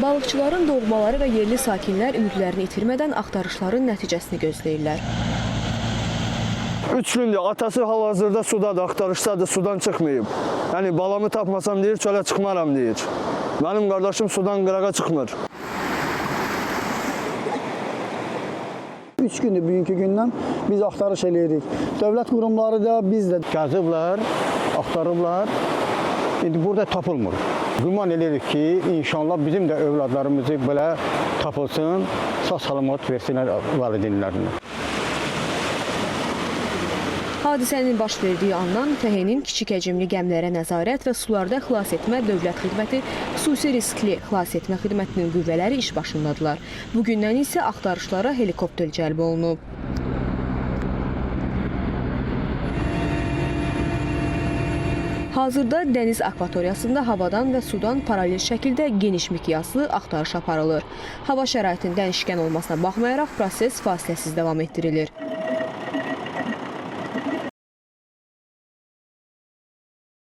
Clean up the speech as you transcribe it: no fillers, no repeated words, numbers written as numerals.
Balıqçıların doğmaları və yerli sakinlər ümidlərini itirmədən axtarışların nəticəsini gözləyirlər. 3 gündür atası hal-hazırda sudadır, axtarışdadır, sudan çıxmayıb. Yəni balamı tapmasam deyir, çölə çıxmaram deyir. Mənim qardaşım sudan qırağa çıxmır. 3 gündür bugünkü gündən biz axtarış eləyirik. Dövlət qurumları da biz də Gəziblər, axtarıblar. İndi burada tapılmır. Güman edirik ki, inşallah bizim də övladlarımızı belə tapılsın, sağ-salamat versinlər valideynlərinə. Hadisənin baş verdiyi andan THN-in kiçik həcmli gəmilərə nəzarət və sularda xilas etmə dövlət xidməti, xüsusi riskli xilas etmə xidmətinin qüvvələri iş başındadılar. Bugündən isə axtarışlara helikopter cəlb olunub. Hazırda dəniz akvatoriyasında havadan və sudan paralel şəkildə geniş miqyaslı axtarış aparılır. Hava şəraitinin dəyişkən olmasına baxmayaraq proses fasiləsiz davam etdirilir.